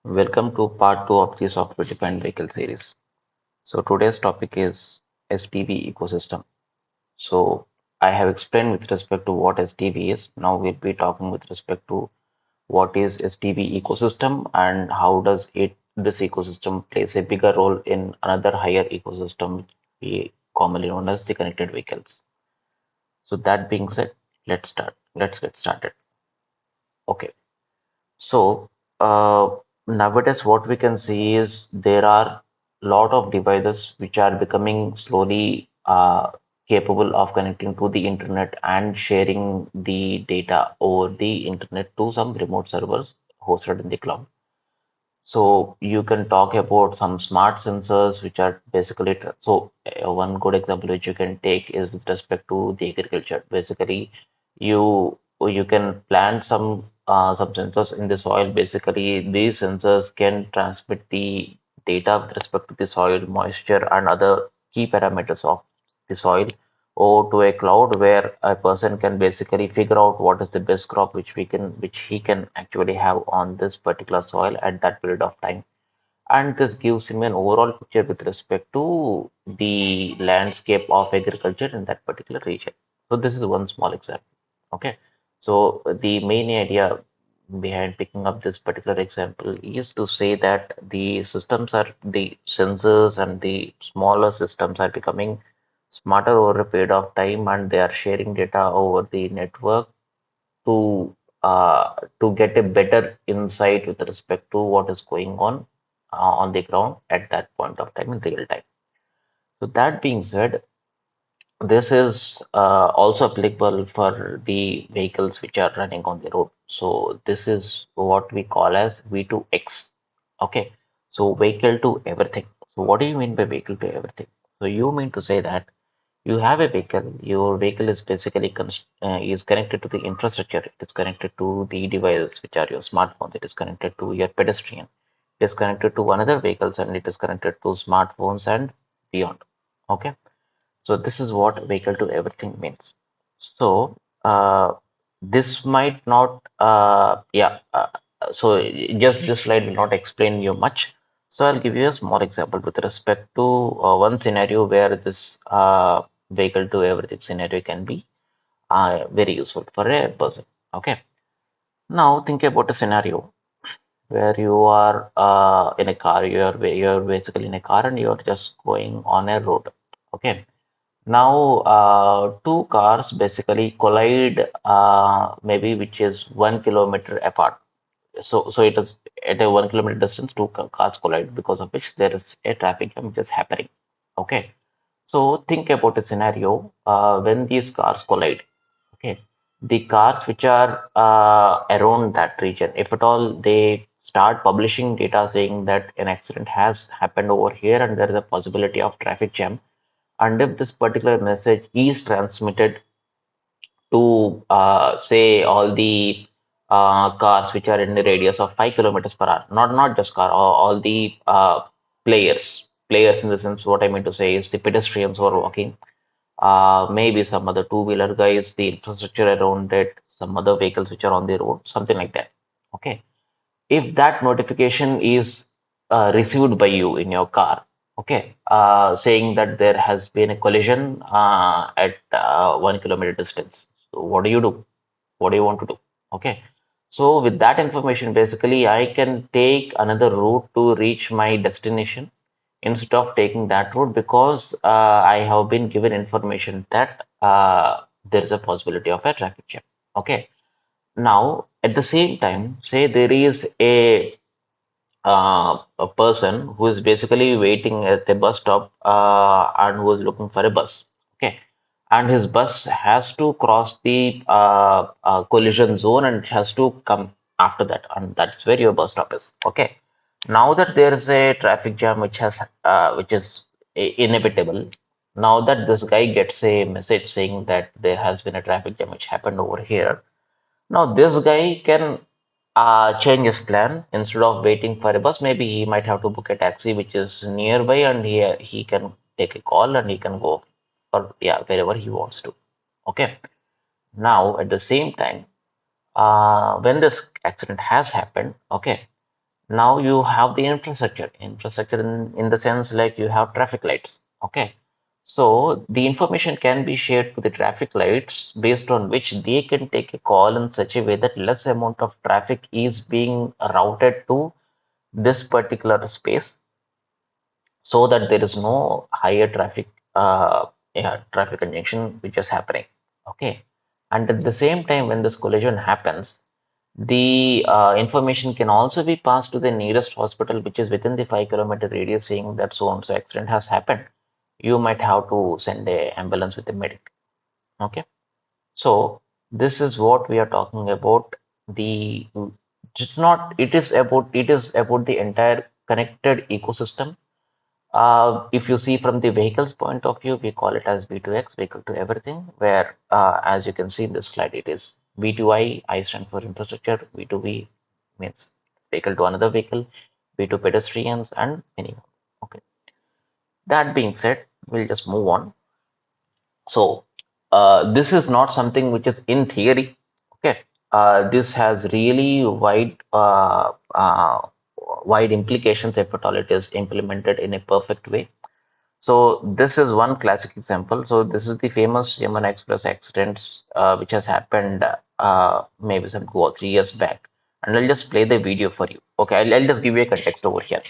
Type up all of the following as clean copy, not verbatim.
Welcome to part 2 of the software defined vehicle series. So today's topic is SDV ecosystem. So I have explained with respect to what SDV is. Now we'll be talking with respect to what is SDV ecosystem and how does this ecosystem plays a bigger role in another higher ecosystem which we commonly known as the connected vehicles. So that being said, let's start. Let's get started. Okay. So nowadays, what we can see is there are a lot of devices which are becoming slowly capable of connecting to the internet and sharing the data over the internet to some remote servers hosted in the cloud. So you can talk about some smart sensors which are basically one good example which you can take is with respect to the agriculture. Basically, you can plant some sensors in the soil. Basically, these sensors can transmit the data with respect to the soil moisture and other key parameters of the soil or to a cloud where a person can basically figure out what is the best crop which he can actually have on this particular soil at that period of time, and this gives him an overall picture with respect to the landscape of agriculture in that particular region. So this is one small example. Okay, so the main idea behind picking up this particular example is to say that the sensors and the smaller systems are becoming smarter over a period of time, and they are sharing data over the network to to get a better insight with respect to what is going on the ground at that point of time in real time. So that being said, this is also applicable for the vehicles which are running on the road. So this is what we call as V2X. Okay, so vehicle to everything. So what do you mean by vehicle to everything? So you mean to say that you have a vehicle. Your vehicle is basically is connected to the infrastructure. It is connected to the devices, which are your smartphones. It is connected to your pedestrian. It is connected to another vehicles, and it is connected to smartphones and beyond. Okay, so this is what vehicle to everything means. So this might not, so just this slide will not explain you much. So I'll give you a small example with respect to one scenario where this vehicle to everything scenario can be very useful for a person. Okay. Now think about a scenario where you are in a car. You're basically in a car and you're just going on a road. Okay. Now, two cars basically collide, maybe which is 1 kilometer apart. So it is at a 1 kilometer distance, two cars collide, because of which there is a traffic jam which is happening. Okay. So think about a scenario when these cars collide. Okay. The cars which are around that region, if at all they start publishing data saying that an accident has happened over here and there is a possibility of traffic jam, and if this particular message is transmitted to say all the cars which are in the radius of 5 kilometers per hour, not just car, all the players in the sense, what I mean to say is the pedestrians who are walking, maybe some other two-wheeler guys, the infrastructure around it, some other vehicles which are on the road, something like that. Okay, if that notification is received by you in your car, okay, saying that there has been a collision at 1 kilometer distance. So what do you do? What do you want to do? Okay. So with that information, basically, I can take another route to reach my destination instead of taking that route because I have been given information that there is a possibility of a traffic jam. Okay. Now, at the same time, say there is a person who is basically waiting at a bus stop and who is looking for a bus. Okay, and his bus has to cross the collision zone and it has to come after that, and that's where your bus stop is. Okay, now that there is a traffic jam which is inevitable. Now that this guy gets a message saying that there has been a traffic jam which happened over here, now this guy can change his plan. Instead of waiting for a bus, maybe he might have to book a taxi which is nearby, and he can take a call and he can go or yeah wherever he wants to. Okay. Now at the same time, when this accident has happened, okay, Now you have the infrastructure in the sense like you have traffic lights. Okay. So the information can be shared to the traffic lights based on which they can take a call in such a way that less amount of traffic is being routed to this particular space so that there is no higher traffic congestion which is happening. Okay. And at the same time, when this collision happens, the information can also be passed to the nearest hospital, which is within the 5 kilometer radius, saying that so and so accident has happened. You might have to send a ambulance with a medic. Okay. So this is what we are talking about. The it's not it is about the entire connected ecosystem. If you see from the vehicles point of view, we call it as V2X, vehicle to everything, where as you can see in this slide, it is V2I, I stand for infrastructure, V2V means vehicle to another vehicle, V2 pedestrians, and many more. Okay. That being said, we'll just move on. So this is not something which is in theory. Okay. This has really wide implications if at all it is implemented in a perfect way. So this is one classic example. So this is the famous Yamuna Express accidents which has happened maybe some 2 or 3 years back. And I'll just play the video for you. Okay, I'll just give you a context over here.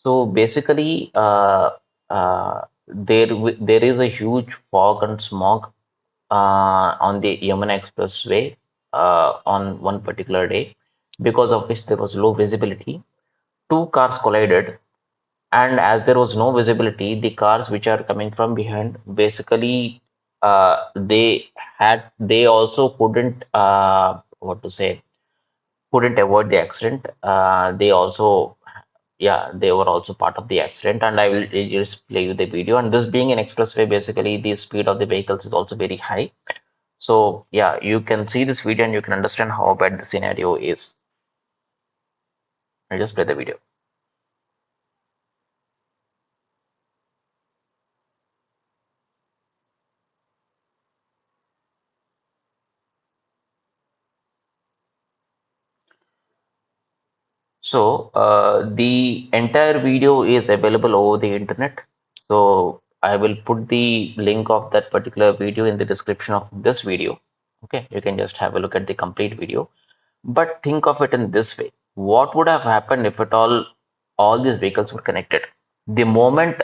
So basically, there is a huge fog and smog on the Yamuna Expressway on one particular day, because of which there was low visibility. Two cars collided, and as there was no visibility, the cars which are coming from behind, basically they also what to say, couldn't avoid the accident. They also, yeah, they were also part of the accident, and I will just play you the video. And this being an expressway, basically the speed of the vehicles is also very high. So yeah, you can see this video and you can understand how bad the scenario is. I'll just play the video. So the entire video is available over the internet. So I will put the link of that particular video in the description of this video. Okay, you can just have a look at the complete video. But think of it in this way. What would have happened if at all these vehicles were connected? The moment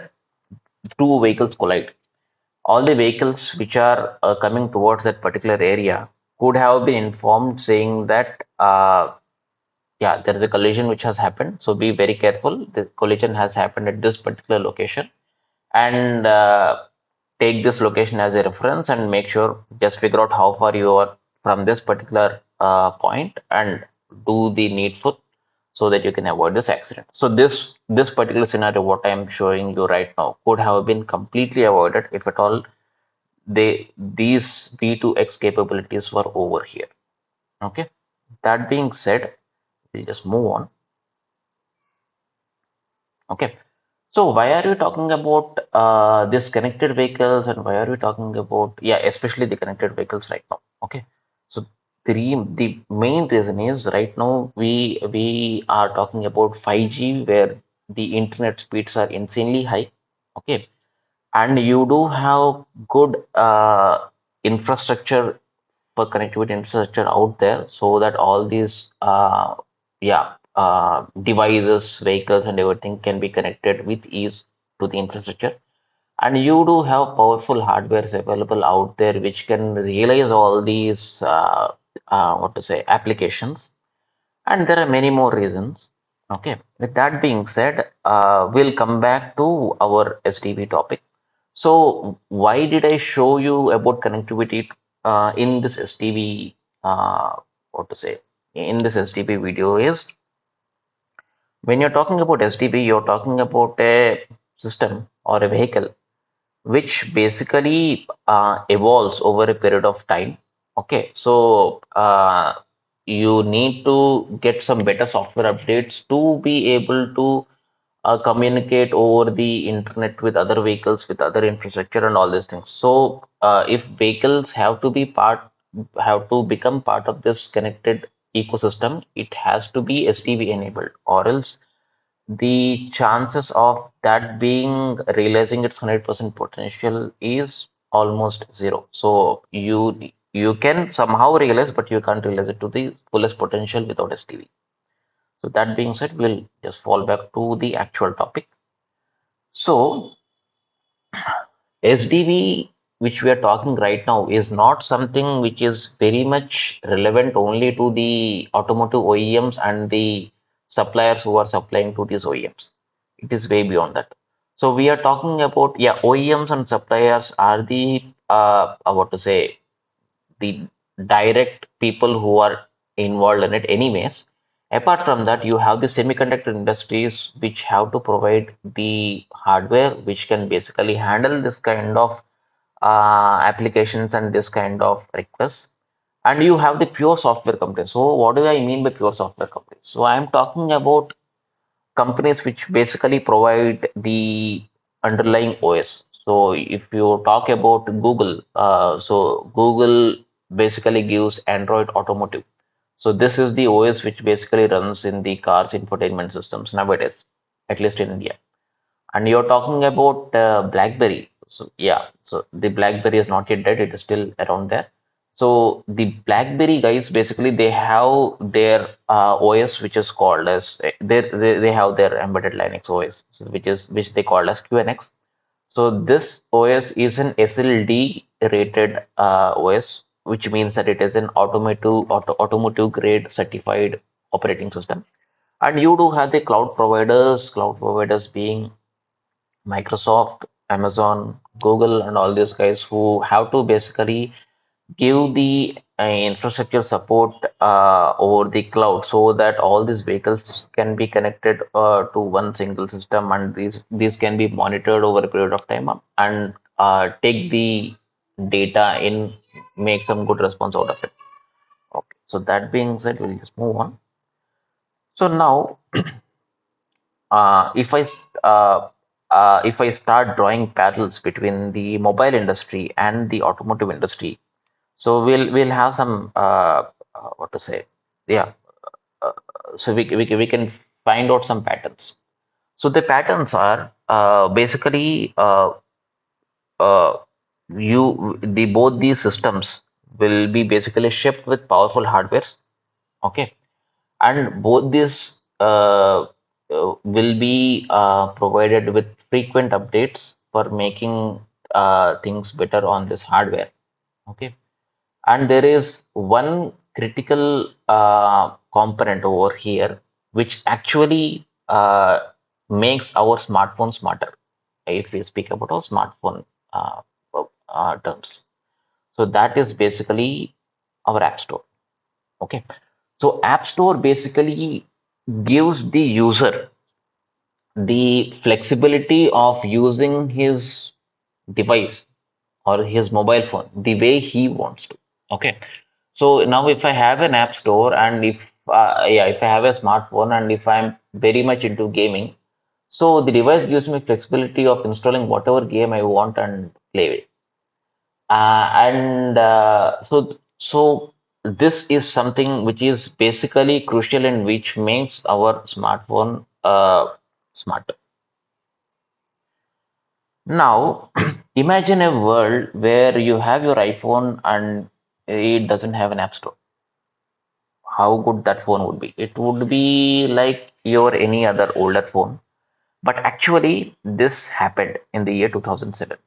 two vehicles collide, all the vehicles which are coming towards that particular area could have been informed saying that yeah, there is a collision which has happened. So be very careful. The collision has happened at this particular location, and take this location as a reference and make sure just figure out how far you are from this particular point and do the needful so that you can avoid this accident. So this particular scenario, what I am showing you right now, could have been completely avoided if at all these V2X capabilities were over here. Okay. That being said, we'll just move on. Okay. So why are we talking about this connected vehicles, and why are we talking about, yeah, especially the connected vehicles right now? Okay. So the main reason is right now we are talking about 5G, where the internet speeds are insanely high. Okay. And you do have good infrastructure for connectivity infrastructure out there, so that all these yeah devices, vehicles, and everything can be connected with ease to the infrastructure. And you do have powerful hardwares available out there which can realize all these what to say, applications. And there are many more reasons. Okay, with that being said, we'll come back to our SDV topic. So why did I show you about connectivity in this SDV, what to say, in this SDV video is, when you're talking about SDV, you're talking about a system or a vehicle which basically evolves over a period of time. Okay, so you need to get some better software updates to be able to communicate over the internet with other vehicles, with other infrastructure, and all these things. So if vehicles have to become part of this connected ecosystem, it has to be SDV enabled, or else the chances of that being realizing its 100% potential is almost zero. So you can somehow realize, but you can't realize it to the fullest potential without SDV. So that being said, we'll just fall back to the actual topic. So SDV, which we are talking right now, is not something which is very much relevant only to the automotive OEMs and the suppliers who are supplying to these OEMs. It is way beyond that. So we are talking about, yeah, OEMs and suppliers are the what to say, the direct people who are involved in it anyways. Apart from that, you have the semiconductor industries which have to provide the hardware which can basically handle this kind of applications and this kind of requests. And you have the pure software companies. So what do I mean by pure software companies? So I am talking about companies which basically provide the underlying OS. So if you talk about Google, so Google basically gives Android Automotive. So this is the OS which basically runs in the cars infotainment systems nowadays, at least in India. And you're talking about BlackBerry. So yeah, so the BlackBerry is not yet dead; it is still around there. So the BlackBerry guys basically they have their OS which is called as they have their embedded Linux OS, so which they call as QNX. So this OS is an SLD rated OS, which means that it is an automotive grade certified operating system. And you do have the cloud providers being Microsoft, Amazon, Google, and all these guys who have to basically give the infrastructure support over the cloud so that all these vehicles can be connected to one single system, and these can be monitored over a period of time and take the data in, make some good response out of it. Okay, so that being said, we'll just move on. So now if if I start drawing parallels between the mobile industry and the automotive industry, so we'll have some what to say, yeah. Uh, so we can find out some patterns. So the patterns are basically uh, the both these systems will be basically shipped with powerful hardwares. Okay, and both these will be provided with frequent updates for making things better on this hardware. Okay, and there is one critical component over here which actually makes our smartphone smarter, if we speak about our smartphone uh, terms. So that is basically our app store. Okay, so app store basically gives the user the flexibility of using his device or his mobile phone the way he wants to. Okay, so now if I have an app store, and if yeah, if I have a smartphone, and if I'm very much into gaming, so the device gives me flexibility of installing whatever game I want and play with. And so this is something which is basically crucial and which makes our smartphone smart. Now, imagine a world where you have your iPhone and it doesn't have an app store. How good that phone would be. It would be like your any other older phone. But actually, this happened in the year 2007.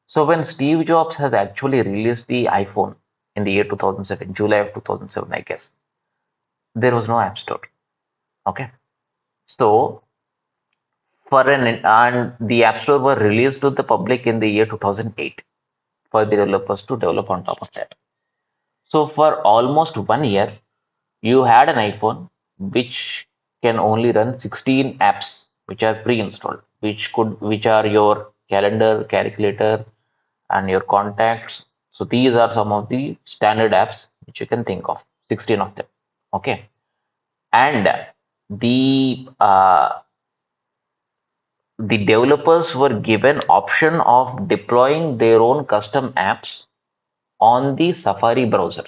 So when Steve Jobs has actually released the iPhone in the year 2007, July of 2007, I guess, there was no app store. Okay. So for an and the app store were released to the public in the year 2008 for the developers to develop on top of that. So for almost 1 year, you had an iPhone which can only run 16 apps which are pre-installed, which are your calendar, calculator, and your contacts. So these are some of the standard apps which you can think of, 16 of them. Okay. And the developers were given option of deploying their own custom apps on the Safari browser.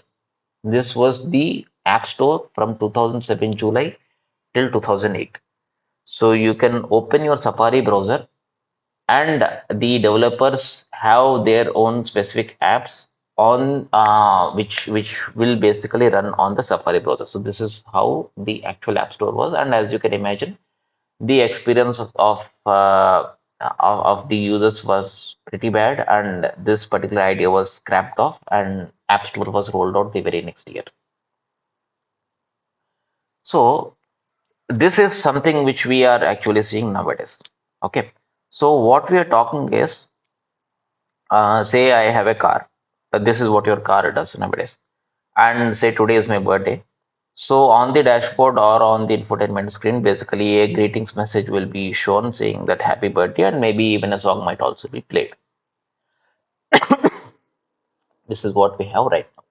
This was the App Store from 2007 July till 2008. So you can open your Safari browser, and the developers have their own specific apps on which will basically run on the Safari browser. So this is how the actual App Store was, and as you can imagine, the experience of the users was pretty bad, and this particular idea was scrapped off, and App Store was rolled out the very next year. So this is something which we are actually seeing nowadays. Okay, so what we are talking is, say I have a car. This is what your car does nowadays. And say today is my birthday. So on the dashboard or on the infotainment screen, basically a greetings message will be shown saying that happy birthday, and maybe even a song might also be played. This is what we have right now.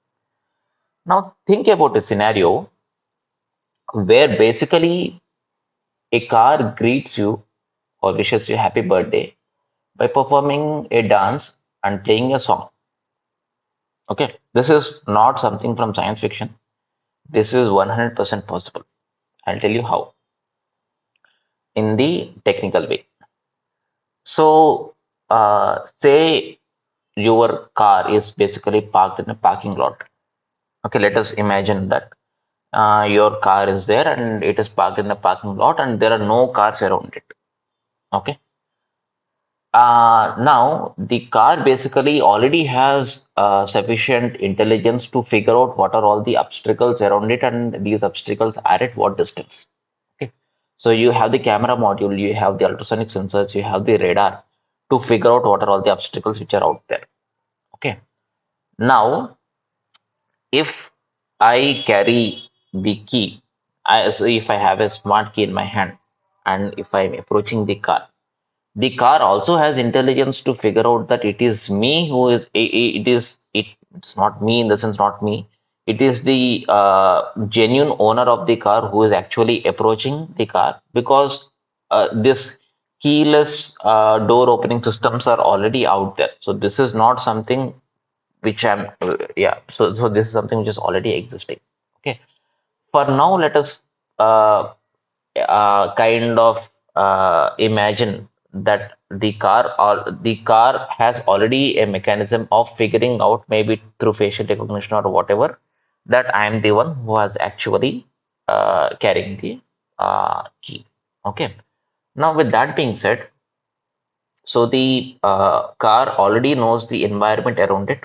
Now think about a scenario where basically a car greets you or wishes you happy birthday by performing a dance and playing a song. Okay, this is not something from science fiction. This is 100% possible. I'll tell you how in the technical way. So, say your car is basically parked in a parking lot. Okay, let us imagine that your car is there and it is parked in a parking lot and there are no cars around it. Okay. Now, the car basically already has sufficient intelligence to figure out what are all the obstacles around it, and these obstacles are at what distance. Okay. So you have the camera module, you have the ultrasonic sensors, you have the radar to figure out what are all the obstacles which are out there. Okay. Now, if I carry the key, so if I have a smart key in my hand and if I'm approaching the car also has intelligence to figure out that it is me who is it's not me, in the sense not me, it is the genuine owner of the car who is actually approaching the car, because this keyless door opening systems are already out there. So this is not something which I'm yeah, so this is something which is already existing. Okay, for now let us uh, kind of imagine that the car has already a mechanism of figuring out, maybe through facial recognition or whatever, that I am the one who has actually carrying the key. Okay. Now with that being said, so the car already knows the environment around it.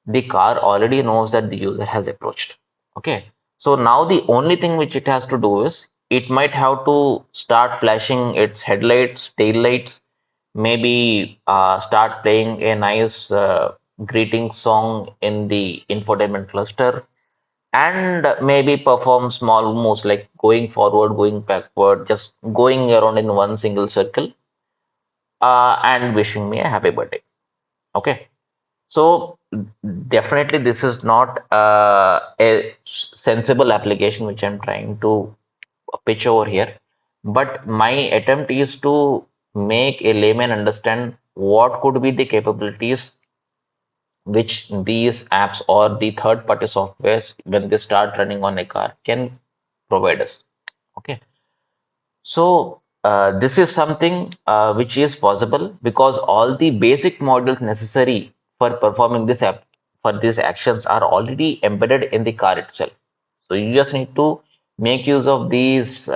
The car already knows that the user has approached. Okay. So now the only thing which it has to do is it might have to start flashing its headlights, tail lights, maybe start playing a nice greeting song in the infotainment cluster, and maybe perform small moves like going forward, going backward, just going around in one single circle, and wishing me a happy birthday. Okay. So definitely this is not a sensible application which I'm trying to pitch over here. But my attempt is to make a layman understand what could be the capabilities which these apps or the third party softwares, when they start running on a car, can provide us. Okay. So this is something which is possible because all the basic modules necessary for performing this app for these actions are already embedded in the car itself. So you just need to make use of these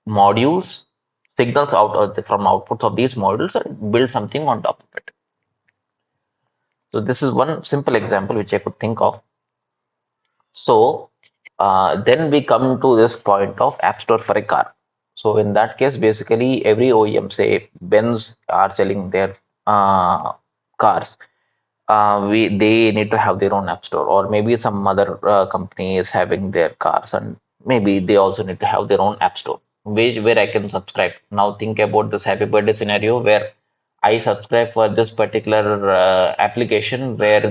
modules, signals out of from outputs of these modules, and build something on top of it. So this is one simple example which I could think of. So then we come to this point of App Store for a car. So in that case, basically every OEM, say Benz, are selling their cars. We They need to have their own App Store, or maybe some other company is having their cars, and maybe they also need to have their own App Store, where I can subscribe. Now think about this happy birthday scenario where I subscribe for this particular application where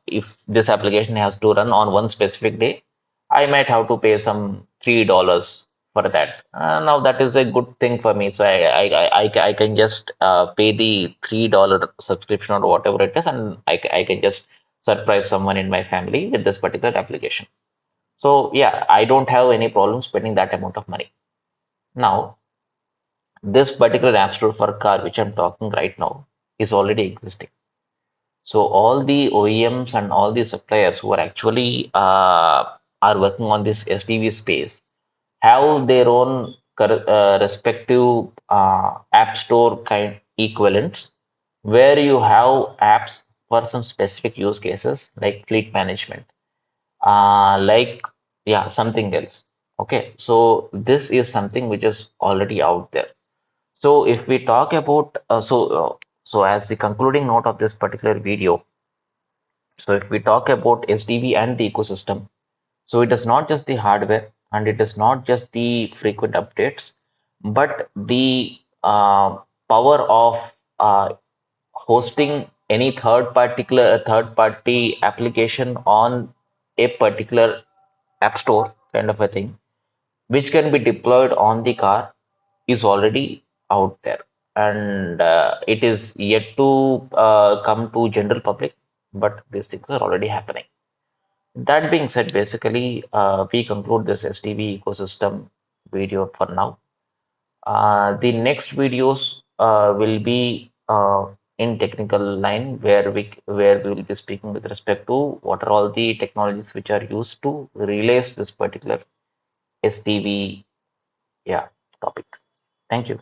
if this application has to run on one specific day, I might have to pay some $3 for that. Now that is a good thing for me. So I can just pay the $3 subscription or whatever it is, and I can just surprise someone in my family with this particular application. So yeah, I don't have any problem spending that amount of money. Now, this particular app store for car, which I'm talking right now, is already existing. So all the OEMs and all the suppliers who are actually are working on this SDV space have their own respective app store kind equivalents, where you have apps for some specific use cases like fleet management, like yeah, something else. Okay, so this is something which is already out there. So if we talk about so as the concluding note of this particular video, so if we talk about SDV and the ecosystem, so it is not just the hardware and it is not just the frequent updates, but the power of hosting any third party application on a particular app store kind of a thing, which can be deployed on the car, is already out there, and it is yet to come to general public, but these things are already happening. That being said, basically, we conclude this SDV ecosystem video for now. The next videos will be in technical line, where we will be speaking with respect to what are all the technologies which are used to realize this particular SDV, yeah, topic. Thank you.